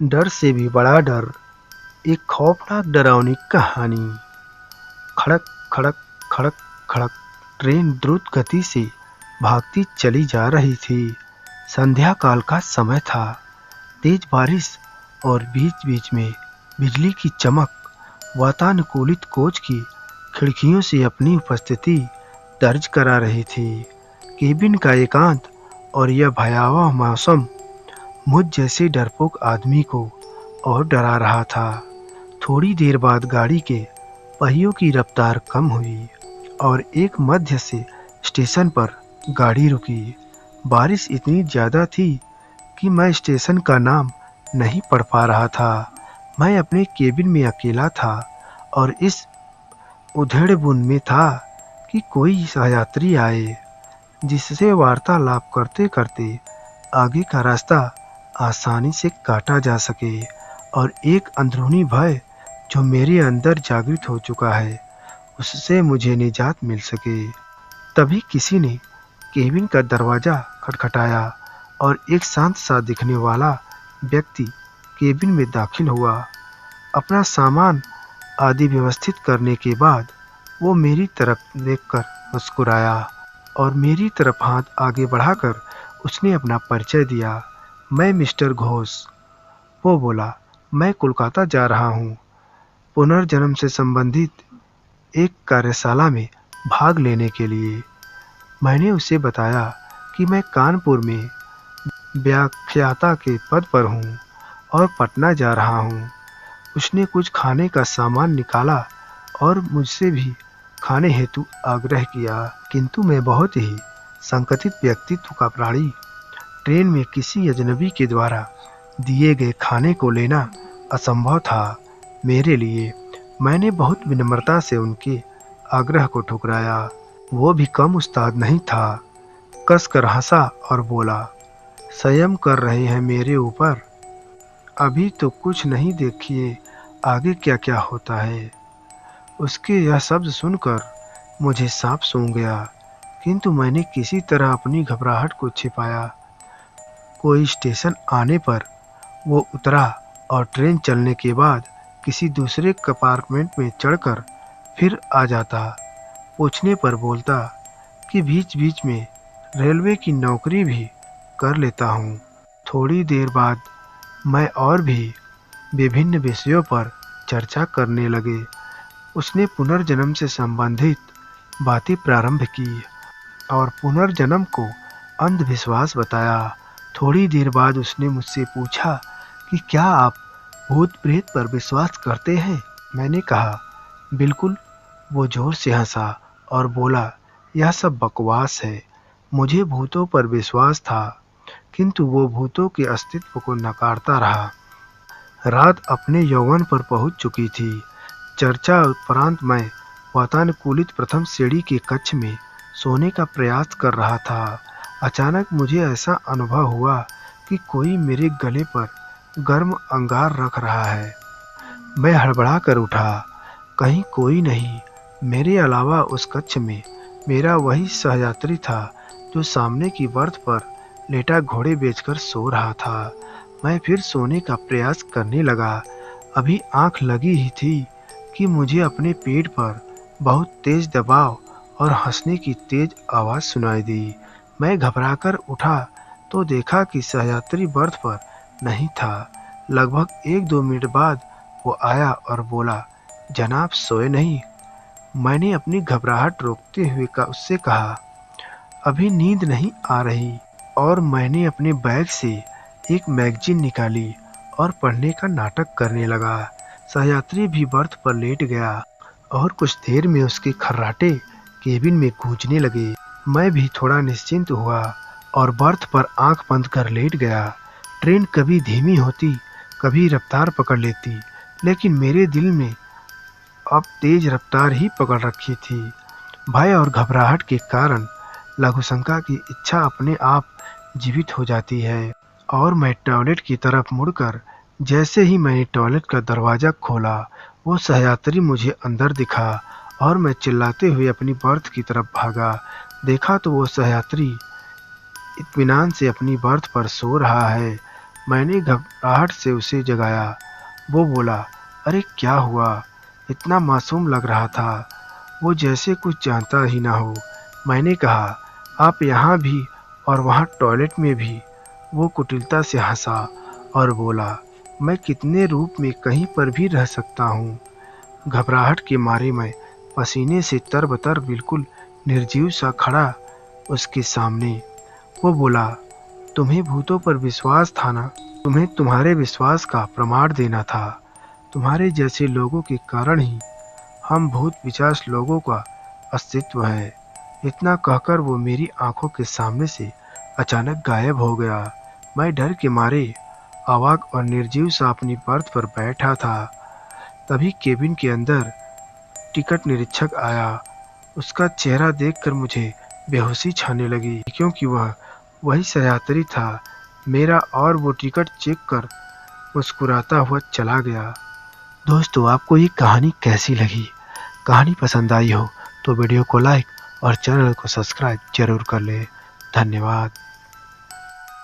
डर से भी बड़ा डर, एक खौफनाक डरावनी कहानी। खड़क खड़क खड़क खड़क ट्रेन द्रुत गति से भागती चली जा रही थी। संध्या काल का समय था। तेज बारिश और बीच बीच में बिजली की चमक वातानुकूलित कोच की खिड़कियों से अपनी उपस्थिति दर्ज करा रही थी। केबिन का एकांत और यह भयावह मौसम मुझ जैसे डरपोक आदमी को और डरा रहा था। थोड़ी देर बाद गाड़ी के पहियों की रफ्तार कम हुई और एक मध्य से स्टेशन पर गाड़ी रुकी। बारिश इतनी ज़्यादा थी कि मैं स्टेशन का नाम नहीं पढ़ पा रहा था। मैं अपने केबिन में अकेला था और इस उधेड़-बुन में था कि कोई सहयात्री आए जिससे वार्तालाप करते करते आगे का रास्ता आसानी से काटा जा सके और एक अंदरूनी भय जो मेरे अंदर जागृत हो चुका है उससे मुझे निजात मिल सके। तभी किसी ने केबिन का दरवाज़ा खटखटाया और एक शांत सा दिखने वाला व्यक्ति केबिन में दाखिल हुआ। अपना सामान आदि व्यवस्थित करने के बाद वो मेरी तरफ देखकर मुस्कुराया और मेरी तरफ हाथ आगे बढ़ाकर उसने अपना परिचय दिया। मैं मिस्टर घोष। वो बोला, मैं कोलकाता जा रहा हूँ पुनर्जन्म से संबंधित एक कार्यशाला में भाग लेने के लिए। मैंने उसे बताया कि मैं कानपुर में व्याख्याता के पद पर हूँ और पटना जा रहा हूँ। उसने कुछ खाने का सामान निकाला और मुझसे भी खाने हेतु आग्रह किया, किंतु मैं बहुत ही संकथित व्यक्तित्व का प्राणी। ट्रेन में किसी अजनबी के द्वारा दिए गए खाने को लेना असंभव था मेरे लिए। मैंने बहुत विनम्रता से उनके आग्रह को ठुकराया। वो भी कम उस्ताद नहीं था। कसकर हंसा और बोला, संयम कर रहे हैं मेरे ऊपर, अभी तो कुछ नहीं, देखिए आगे क्या क्या होता है। उसके यह शब्द सुनकर मुझे सांप सूंघ गया, किंतु मैंने किसी तरह अपनी घबराहट को छिपाया। कोई स्टेशन आने पर वो उतरा और ट्रेन चलने के बाद किसी दूसरे कंपार्टमेंट में चढ़कर फिर आ जाता। पूछने पर बोलता कि बीच बीच में रेलवे की नौकरी भी कर लेता हूँ। थोड़ी देर बाद मैं और भी विभिन्न विषयों पर चर्चा करने लगे। उसने पुनर्जन्म से संबंधित बातें प्रारंभ की और पुनर्जन्म को अंधविश्वास बताया। थोड़ी देर बाद उसने मुझसे पूछा कि क्या आप भूत प्रेत पर विश्वास करते हैं? मैंने कहा, बिल्कुल। वो जोर से हंसा और बोला, यह सब बकवास है। मुझे भूतों पर विश्वास था, किंतु वो भूतों के अस्तित्व को नकारता रहा। रात अपने यौवन पर पहुंच चुकी थी। चर्चा उपरांत मैं वातानुकूलित प्रथम श्रेणी के कक्ष में सोने का प्रयास कर रहा था। अचानक मुझे ऐसा अनुभव हुआ कि कोई मेरे गले पर गर्म अंगार रख रहा है। मैं हड़बड़ा कर उठा। कहीं कोई नहीं। मेरे अलावा उस कक्ष में मेरा वही सहयात्री था जो सामने की बर्थ पर लेटा घोड़े बेचकर सो रहा था। मैं फिर सोने का प्रयास करने लगा। अभी आंख लगी ही थी कि मुझे अपने पेट पर बहुत तेज दबाव और हंसने की तेज आवाज़ सुनाई दी। मैं घबराकर उठा तो देखा कि सहयात्री बर्थ पर नहीं था। लगभग 1-2 मिनट बाद वो आया और बोला, जनाब सोए नहीं? मैंने अपनी घबराहट रोकते हुए उससे कहा, अभी नींद नहीं आ रही, और मैंने अपने बैग से एक मैगजीन निकाली और पढ़ने का नाटक करने लगा। सहयात्री भी बर्थ पर लेट गया और कुछ देर में उसके खर्राटे केबिन में गूंजने लगे। मैं भी थोड़ा निश्चिंत हुआ और बर्थ पर आंख बंद कर लेट गया। ट्रेन कभी धीमी होती, कभी रफ्तार पकड़ लेती, लेकिन मेरे दिल में अब तेज रफ्तार ही पकड़ रखी थी। भय और घबराहट के कारण लघुशंका की इच्छा अपने आप जीवित हो जाती है और मैं टॉयलेट की तरफ मुड़कर जैसे ही मैंने टॉयलेट का दरवाज़ा खोला, वो सहयात्री मुझे अंदर दिखा और मैं चिल्लाते हुए अपनी बर्थ की तरफ भागा। देखा तो वो सहयात्री इत्मीनान से अपनी बर्थ पर सो रहा है। मैंने घबराहट से उसे जगाया। वो बोला, अरे क्या हुआ? इतना मासूम लग रहा था, वो जैसे कुछ जानता ही ना हो। मैंने कहा, आप यहाँ भी और वहाँ टॉयलेट में भी। वो कुटिलता से हंसा और बोला, मैं कितने रूप में कहीं पर भी रह सकता हूँ। घबराहट के मारे मैं पसीने से तरबतर बिल्कुल निर्जीव सा खड़ा उसके सामने। वो बोला, तुम्हें भूतों पर विश्वास था ना? तुम्हें तुम्हारे विश्वास का प्रमाण देना था। तुम्हारे जैसे लोगों के कारण ही हम भूत पिशाच लोगों का अस्तित्व है। इतना कहकर वो मेरी आंखों के सामने से अचानक गायब हो गया। मैं डर के मारे अवाक और निर्जीव सा अपनी बर्थ पर बैठा था। तभी केबिन के अंदर टिकट निरीक्षक आया। उसका चेहरा देखकर मुझे बेहोशी छाने लगी, क्योंकि वह वही सयात्री था मेरा, और वो टिकट चेक कर मुस्कुराता हुआ चला गया। दोस्तों, आपको ये कहानी कैसी लगी? कहानी पसंद आई हो तो वीडियो को लाइक और चैनल को सब्सक्राइब जरूर कर लें। धन्यवाद।